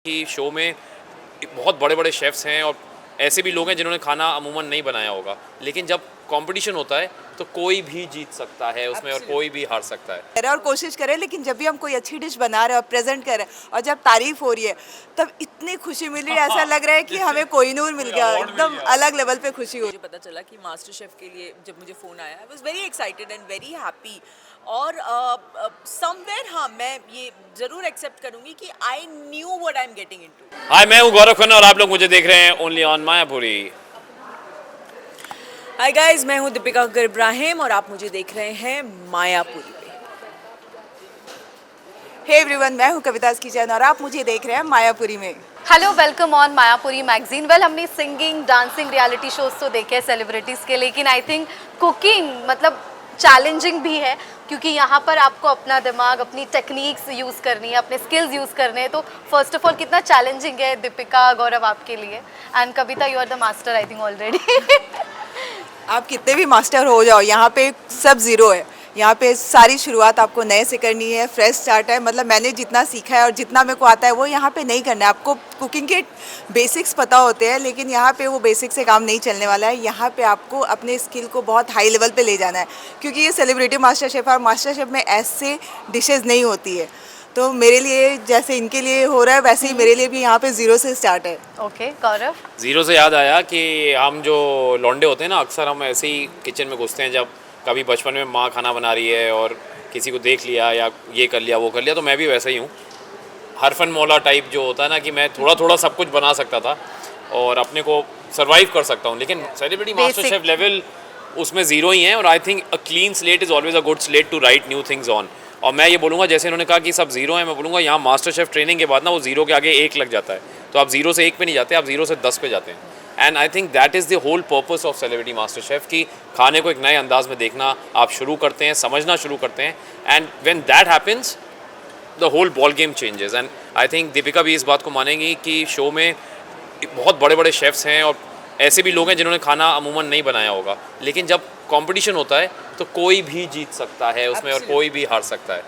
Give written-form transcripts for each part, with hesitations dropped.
कि शो में बहुत बड़े बड़े शेफ्स हैं और ऐसे भी लोग हैं जिन्होंने खाना अमूमन नहीं बनाया होगा, लेकिन जब कंपटीशन होता है तो कोई भी जीत सकता है उसमें और कोई भी हार सकता है। और कोशिश करें, लेकिन जब भी हम कोई अच्छी डिश बना रहे हैं और प्रेजेंट कर रहे हैं और जब तारीफ हो रही है तब इतनी खुशी मिल रही है, ऐसा लग रहा है कि हमें कोहिनूर मिल गया, एकदम अलग लेवल पे खुशी हो रही मुझे पता चला कि मास्टर शेफ के लिए जब मुझे फ़ोन आया, I was very excited and very happy. और समवेयर हाँ, मैं ये ज़रूर एक्सेप्ट करूँगी कि I knew what I am getting into. Hi, मैं हूँ गौरव खन्ना और आप लोग मुझे देख रहे हैं only on Mayapuri. Hi guys, मैं हूँ दीपिका इब्राहिम और आप मुझे देख रहे हैं मायापुरी पे। हे एवरीवन, मैं हूँ कविता किचन और आप मुझे देख रहे हैं मायापुरी में। Hello, welcome on Mayapuri magazine. Well, हमने सिंगिंग, डांसिंग, रियलिटी शोज तो देखे हैं सेलिब्रिटीज़ के, लेकिन आई थिंक कुकिंग मतलब चैलेंजिंग भी है, क्योंकि यहाँ पर आपको अपना दिमाग, अपनी टेक्निक्स यूज़ करनी है, अपने स्किल्स यूज़ करने हैं। तो फर्स्ट ऑफ ऑल कितना चैलेंजिंग है दीपिका, गौरव आपके लिए? And Kavita, you are the master I think already. आप कितने भी मास्टर हो जाओ, यहाँ पे सब ज़ीरो है। यहाँ पे सारी शुरुआत आपको नए से करनी है, फ्रेश स्टार्ट है। मतलब मैंने जितना सीखा है और जितना मेरे को आता है वो यहाँ पे नहीं करना है। आपको कुकिंग के बेसिक्स पता होते हैं, लेकिन यहाँ पे वो बेसिक से काम नहीं चलने वाला है। यहाँ पे आपको अपने स्किल को बहुत हाई लेवल पे ले जाना है, क्योंकि ये सेलिब्रिटी मास्टर शेफ़ है और मास्टर शेफ़ में ऐसे डिशेज़ नहीं होती है। तो मेरे लिए जैसे इनके लिए हो रहा है, वैसे ही मेरे लिए भी यहाँ पे ज़ीरो से स्टार्ट है। ओके, गौरव? ज़ीरो से याद आया कि हम जो लौंडे होते हैं ना, अक्सर हम ऐसे ही किचन में घुसते हैं। जब कभी बचपन में माँ खाना बना रही है और किसी को देख लिया या ये कर लिया वो कर लिया, तो मैं भी वैसा ही हूँ। हरफन मौला टाइप जो होता है ना, कि मैं थोड़ा थोड़ा सब कुछ बना सकता था और अपने को सर्वाइव कर सकता हूँ, लेकिन सेलिब्रिटी मास्टर शेफ लेवल उसमें ज़ीरो ही है। और I think a clean slate is always a good slate to write new things on. और मैं ये बोलूँगा, जैसे इन्होंने कहा कि सब ज़ीरो है, मैं बोलूँगा यहाँ मास्टर शेफ ट्रेनिंग के बाद ना वो ज़ीरो के आगे एक लग जाता है। तो आप ज़ीरो से एक पे नहीं जाते, आप ज़ीरो से 10 पे जाते हैं। And I think that is the whole purpose of celebrity master chef, कि खाने को एक नए अंदाज में देखना आप शुरू करते हैं, समझना शुरू करते हैं। And when that happens the whole ball game changes. And I think Deepika भी इस बात को मानेंगी कि शो में बहुत बड़े बड़े शेफ्स हैं और ऐसे भी लोग हैं जिन्होंने खाना अमूमन नहीं बनाया होगा, लेकिन जब कंपटीशन होता है तो कोई भी जीत सकता है उसमें और कोई भी हार सकता है।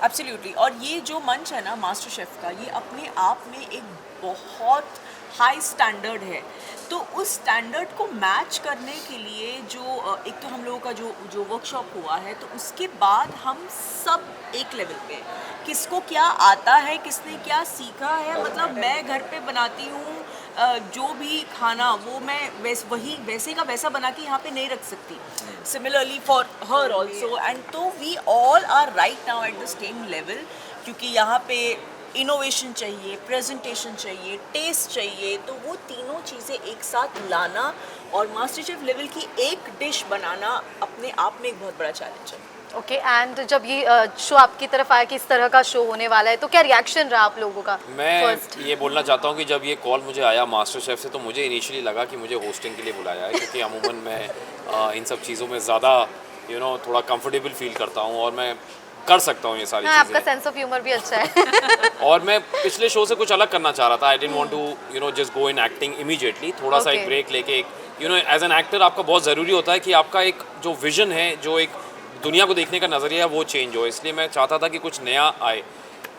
एब्सोल्युटली। और ये जो मंच है ना मास्टर शेफ का, ये अपने आप में एक बहुत हाई स्टैंडर्ड है। तो उस स्टैंडर्ड को मैच करने के लिए जो एक तो हम लोगों का जो वर्कशॉप हुआ है, तो उसके बाद हम सब एक लेवल पे किसको क्या आता है, किसने क्या सीखा है। मतलब मैं घर पे बनाती हूँ जो भी खाना, वो मैं वैसे का वैसा बना के यहाँ पे नहीं रख सकती। Similarly for her also. And तो we all are right now at the same level, क्योंकि यहाँ पे इनोवेशन चाहिए, प्रेजेंटेशन चाहिए, टेस्ट चाहिए। तो वो तीनों चीज़ें एक साथ लाना और मास्टर शेफ लेवल की एक डिश बनाना अपने आप में एक बहुत बड़ा चैलेंज है। ओके, एंड जब ये शो आपकी तरफ आया कि इस तरह का शो होने वाला है, तो क्या रिएक्शन रहा आप लोगों का? मैं ये बोलना चाहता हूँ कि जब ये कॉल मुझे आया मास्टर शेफ से, तो मुझे इनिशियली लगा कि मुझे होस्टिंग के लिए बुलाया है, क्योंकि अमूमन मैं इन सब चीज़ों में ज़्यादा थोड़ा कंफर्टेबल फील करता हूँ और मैं कर सकता हूँ ये सारी चीज़ें। आपका सेंस ऑफ ह्यूमर भी अच्छा है। और मैं पिछले शो से कुछ अलग करना चाह रहा था। I didn't want to just go in acting immediately. थोड़ा सा एक ब्रेक लेके, एक एज एन एक्टर आपका बहुत ज़रूरी होता है कि आपका एक जो विजन है, जो एक दुनिया को देखने का नज़रिया है, वो चेंज हो। इसलिए मैं चाहता था कि कुछ नया आए,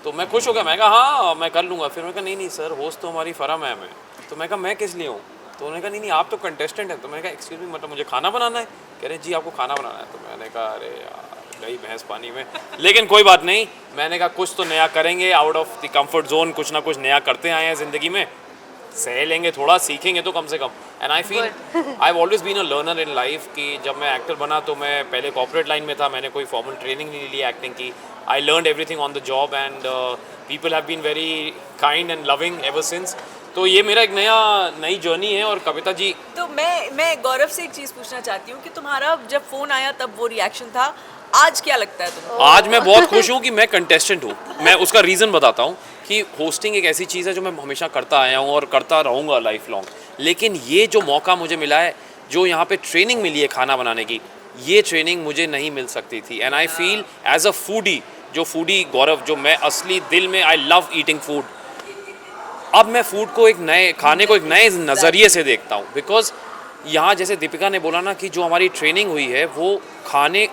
तो मैं खुश हो गया। मैं कहा हाँ मैं कर लूँगा। फिर मैं कहा नहीं सर, होस्ट तो हमारी फर्म है। मैं तो मैं कहा मैं किस लिए हूँ? तो उन्होंने कहा नहीं आप तो कंटेस्टेंट हैं। तो मैंने कहा एक्सक्यूज मी, मतलब मुझे खाना बनाना है? कह रहे जी आपको खाना बनाना है। तो मैंने कहा अरे यार, गई भैंस पानी में। लेकिन कोई बात नहीं, मैंने कहा कुछ तो नया करेंगे, out of the comfort zone कुछ ना कुछ नया करते आए हैं ज़िंदगी में, सह लेंगे, थोड़ा सीखेंगे तो कम से कम। And I feel I have always been a learner in life, कि जब मैं एक्टर बना तो मैं पहले कॉर्पोरेट लाइन में था, मैंने कोई फॉर्मल ट्रेनिंग नहीं ली एक्टिंग की। I learned everything on the job and people have been very kind and loving ever since. तो ये मेरा एक नई जर्नी है। और कविता जी, तो मैं गौरव से एक चीज़ पूछना चाहती हूँ कि तुम्हारा जब फ़ोन आया तब वो रिएक्शन था, आज क्या लगता है तुमको? आज मैं बहुत खुश हूँ कि मैं कंटेस्टेंट हूँ। मैं उसका रीज़न बताता हूँ कि होस्टिंग एक ऐसी चीज़ है जो मैं हमेशा करता आया हूँ और करता रहूँगा लाइफ लॉन्ग। लेकिन ये जो मौका मुझे मिला है, जो यहाँ पे ट्रेनिंग मिली है खाना बनाने की, ये ट्रेनिंग मुझे नहीं मिल सकती थी। And I feel as a foodie, जो फूडी गौरव, जो मैं असली दिल में आई लव ईटिंग फूड, अब मैं फूड को एक नए खाने को एक नए नज़रिए से देखता हूँ। बिकॉज यहाँ जैसे दीपिका ने बोला ना कि जो हमारी ट्रेनिंग हुई है, वो खाने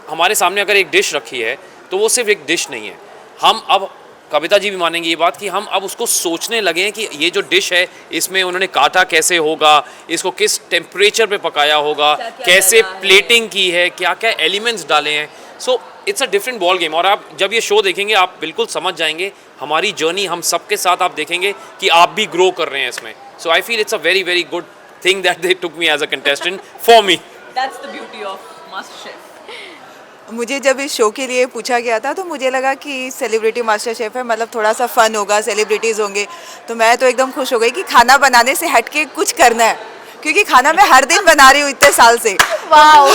हमारे सामने अगर एक डिश रखी है तो वो सिर्फ एक डिश नहीं है। हम अब कविता जी भी मानेंगी ये बात कि हम अब उसको सोचने लगे हैं कि ये जो डिश है इसमें उन्होंने काटा कैसे होगा, इसको किस टेम्परेचर पे पकाया होगा, क्या-क्या कैसे डला है। प्लेटिंग की है, क्या क्या एलिमेंट्स डाले हैं. So it's a different ball game. और आप जब ये शो देखेंगे आप बिल्कुल समझ जाएंगे हमारी जर्नी, हम सबके साथ आप देखेंगे कि आप भी ग्रो कर रहे हैं इसमें. So I feel it's a very very good thing that they took me as a contestant for me. That's the beauty of master chef. मुझे जब इस शो के लिए पूछा गया था तो मुझे लगा कि सेलिब्रिटी मास्टर शेफ है, मतलब थोड़ा सा फन होगा, सेलिब्रिटीज़ होंगे. तो मैं तो एकदम खुश हो गई कि खाना बनाने से हट के कुछ करना है, क्योंकि खाना मैं हर दिन बना रही हूँ इतने साल से. वाओ,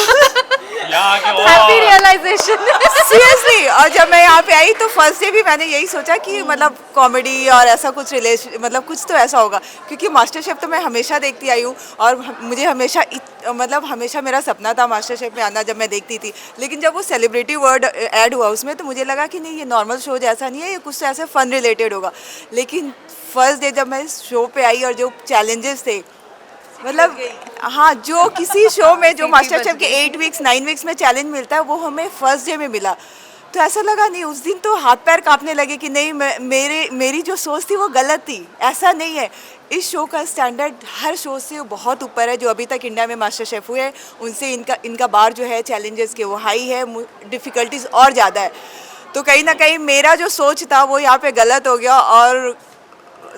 यहाँ के हैप्पी रियलाइजेशन. सीरियसली. और जब मैं यहाँ पे आई तो फर्स्ट डे भी मैंने यही सोचा कि मतलब कॉमेडी और ऐसा कुछ रिलेशन, मतलब कुछ तो ऐसा होगा, क्योंकि मास्टर शेफ तो मैं हमेशा देखती आई हूँ और मुझे हमेशा मतलब हमेशा मेरा सपना था मास्टर शेफ में आना जब मैं देखती थी. लेकिन जब वो सेलिब्रिटी वर्ड ऐड हुआ उसमें तो मुझे लगा कि नहीं, ये नॉर्मल शो जैसा नहीं है, ये कुछ तो ऐसे फन रिलेटेड होगा. लेकिन फर्स्ट डे जब मैं इस शो पे आई और जो चैलेंजेस थे, मतलब हाँ, जो किसी शो में जो मास्टर शेफ के 8 वीक्स 9 वीक्स में चैलेंज मिलता है वो हमें फर्स्ट डे में मिला. तो ऐसा लगा नहीं, उस दिन तो हाथ पैर कांपने लगे कि नहीं, मेरी जो सोच थी वो गलत थी. ऐसा नहीं है. इस शो का स्टैंडर्ड हर शो से बहुत ऊपर है. जो अभी तक इंडिया में मास्टर शेफ हुए हैं उनसे इनका बार जो है चैलेंजेस के वो हाई है, डिफ़िकल्टीज और ज़्यादा है. तो कहीं ना कहीं मेरा जो सोच था वो यहाँ पे गलत हो गया. और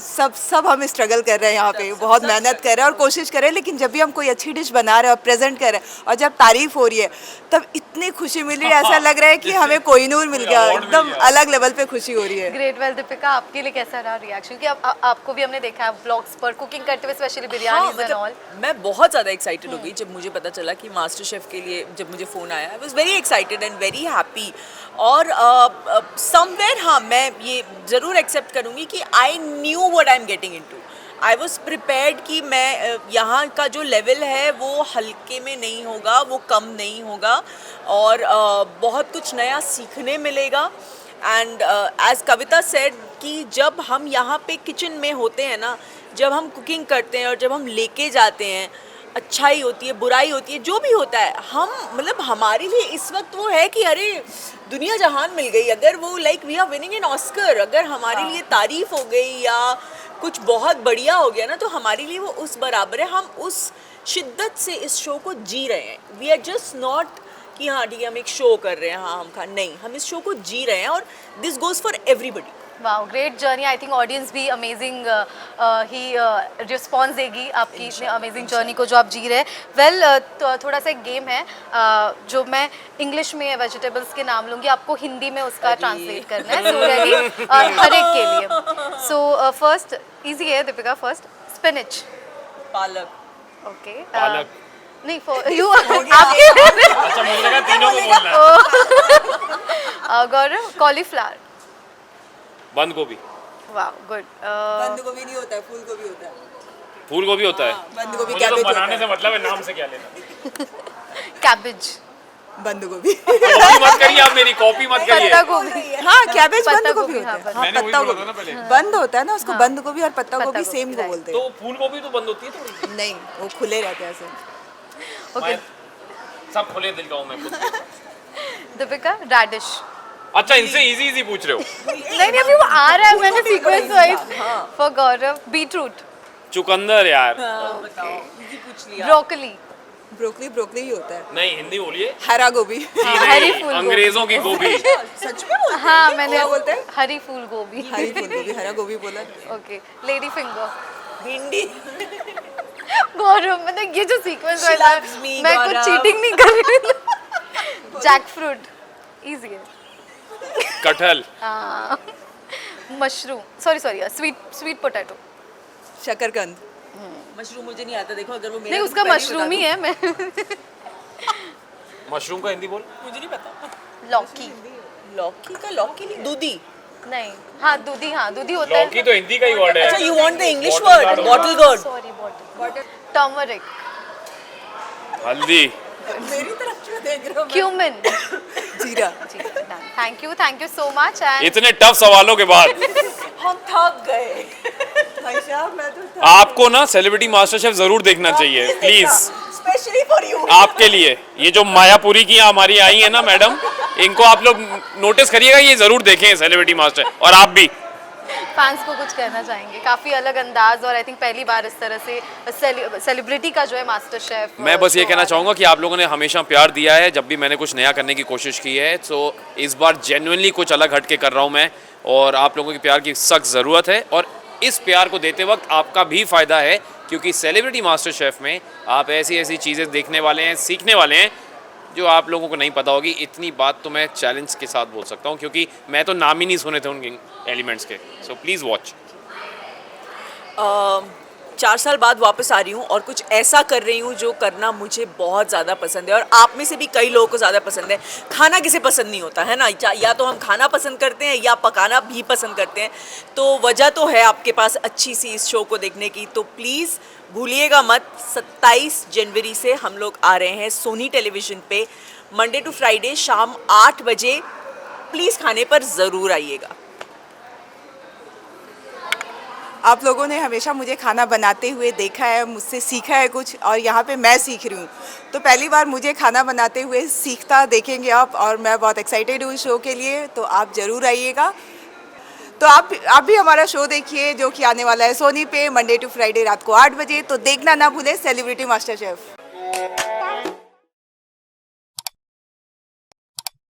सब हम स्ट्रगल कर रहे हैं यहाँ पे, बहुत मेहनत कर रहे हैं और कोशिश कर रहे हैं. लेकिन जब भी हम कोई अच्छी डिश बना रहे हैं और प्रेजेंट कर रहे हैं और जब तारीफ हो रही है तब इतनी खुशी मिल रही है, ऐसा लग रहा है कि हमें कोहिनूर मिल गया. एकदम अलग लेवल पे खुशी हो रही है. ग्रेट. वेल दीपिका, आपके लिए कैसा रहा रिएक्शन? कि आपको भी हमने देखा है व्लॉग्स पर कुकिंग करते हुए, स्पेशली बिरयानी एंड ऑल. मैं बहुत ज़्यादा एक्साइटेड हो गई जब मुझे पता चला कि मास्टर शेफ के लिए जब मुझे फ़ोन आया. I was very excited and very happy. और समवेयर हाँ, मैं ये ज़रूर एक्सेप्ट करूँगी कि I knew what I am getting into. I was prepared कि मैं यहाँ का जो लेवल है वो हल्के में नहीं होगा, वो कम नहीं होगा और बहुत कुछ नया सीखने मिलेगा. एंड एज कविता सेड कि जब हम यहाँ पे किचन में होते हैं ना, जब हम कुकिंग करते हैं और जब हम लेके जाते हैं, अच्छाई होती है, बुराई होती है, जो भी होता है, हम मतलब हमारे लिए इस वक्त वो है कि अरे दुनिया जहान मिल गई. अगर वो like we are winning an Oscar, अगर हमारे लिए तारीफ हो गई या कुछ बहुत बढ़िया हो गया ना, तो हमारे लिए वो उस बराबर है. हम उस शिद्दत से इस शो को जी रहे हैं. वी आर जस्ट नॉट कि हाँ ठीक है हम एक शो कर रहे हैं, हाँ हम खा नहीं, हम इस शो को जी रहे हैं और this goes for everybody. Wow, great journey. I think audience भी अमेजिंग ही रिस्पॉन्स देगी आपकी इतनी अमेजिंग जर्नी को जो आप जी रहे हैं. वेल, थोड़ा सा एक गेम है जो मैं इंग्लिश में वेजिटेबल्स के नाम लूँगी, आपको हिंदी में उसका ट्रांसलेट करना है. सो रेडी हर एक के लिए. सो फर्स्ट इजी है दीपिका. First spinach. पालक. ओके. पालक. नहीं, फॉर यू आपके अच्छा, मुझे लगा तीनों को बोलना है. गौरव, कॉलीफ्लावर. बंद गोभी. वाह, गुड. बंद गोभी नहीं होता है, फूल गोभी होता है. फूल गोभी होता है. बंद गोभी मुझे तो कैबेज होता बनाने है. से मतलब है, नाम से क्या लेना. कैबेज. बंद गोभी. कॉपी मत करिए आप, मेरी कॉपी मत करिए. पत्ता गोभी. हाँ, कैबेज पत्ता बंद गोभी गोभी, होता हाँ, है. हाँ, मैंने वही पत्ता बोला था ना गोभी पहले. बंद होता है ना, उसको बंद गोभी और पत्ता पत्ता गोभी गोभी, सेम को right. बोलते हैं. तो फूल गोभी तो बंद होती है थोड़ी. नहीं, वो खुले रहते हैं ऐसे. ओके. मैं सब खुले दिल का हूँ मैं खुद. दीपिका, रेडिश. अच्छा, इनसे इजी इजी पूछ रहे हो. नहीं, अभी वो आ रहा है, मैंने sequence wise. For Gaurav, beetroot. चुकंदर यार. बताओ, इजी पूछ लिया. ब्रोकली. ब्रोकली ही होता है. नहीं, हिंदी बोलिए. हरा गोभी. जी हरी नहीं, फूल अंग्रेजों की गोभी. सच में बोलते हाँ, मैंने क्या बोलते हैं? हरी फूल गोभी. हरी फूल गोभी, हरा गोभी बोला. ओके. Lady finger. भिंडी. गौरव, मतलब ये जो सीक्वेंस She वाला loves me, मैं कुछ गौरव. चीटिंग नहीं कर रही. Jack fruit. इजी है. कटहल. मशरूम. Sorry, sweet potato. शकरकंद. मशरूम मुझे नहीं आता, देखो अगर वो मेरा नहीं, तो उसका पहले मशरूम बता ही है. मैं मशरूम का हिंदी बोल. दो. मुझे नहीं पता. लौकी. लौकी का लौकी नहीं, दूधी. नहीं, हाँ दूधी होता है. लौकी तो हिंदी का ही वर्ड है. अच्छा, you want the English Bottle word? gourd. Bottle gourd. Sorry, bottle. Turmeric. हल्दी. मेरी तरफ क्यों देख रहे हो? क्यूमिन. जीरा. Thank you so much. And इतने टफ सवालों के बाद हम थक गए. भाई साहब, मैं तो आपको ना सेलिब्रिटी मास्टर शेफ जरूर देखना चाहिए, प्लीज. Specially for you. आपके लिए ये जो मायापुरी की हमारी आई है ना मैडम, इनको आप लोग नोटिस करिएगा, ये ज़रूर देखें सेलिब्रिटी मास्टर, और आप भी। फैंस को कुछ कहना चाहेंगे? काफ़ी अलग अंदाज, और आई थिंक पहली बार इस तरह से सेलिब्रिटी का जो है मास्टर शेफ। मैं बस ये कहना चाहूँगा कि आप लोगों ने हमेशा प्यार दिया है जब भी मैंने कुछ नया करने की कोशिश की है, तो इस बार जेन्युइनली कुछ अलग हट के कर रहा हूँ मैं, और आप लोगों के प्यार की सख्त ज़रूरत है, और इस प्यार को देते वक्त आपका भी फ़ायदा है, क्योंकि सेलिब्रिटी मास्टर शेफ़ में आप ऐसी ऐसी चीज़ें देखने वाले हैं, सीखने वाले हैं, जो आप लोगों को नहीं पता होगी। इतनी बात तो मैं चैलेंज के साथ बोल सकता हूँ, क्योंकि मैं तो नाम ही नहीं सुने थे उन एलिमेंट्स के। So please watch. 4 साल बाद वापस आ रही हूँ और कुछ ऐसा कर रही हूँ जो करना मुझे बहुत ज़्यादा पसंद है, और आप में से भी कई लोगों को ज़्यादा पसंद है। खाना किसे पसंद नहीं होता है ना, या तो हम खाना पसंद करते हैं या पकाना भी पसंद करते हैं। तो वजह तो है आपके पास अच्छी सी इस शो को देखने की। तो प्लीज़ भूलिएगा मत, 27 जनवरी से हम लोग आ रहे हैं सोनी टेलीविज़न पे, मंडे टू फ्राइडे शाम 8 बजे। प्लीज़ खाने पर ज़रूर आइएगा। आप लोगों ने हमेशा मुझे खाना बनाते हुए देखा है, मुझसे सीखा है कुछ, और यहाँ पे मैं सीख रही हूँ। तो पहली बार मुझे खाना बनाते हुए सीखता देखेंगे आप, और मैं बहुत एक्साइटेड हूँ शो के लिए। तो आप ज़रूर आइएगा। तो आप भी हमारा शो देखिए, जो कि आने वाला है सोनी पे मंडे टू फ्राइडे रात को 8 बजे। तो देखना ना भूलें सेलिब्रिटी मास्टर शेफ।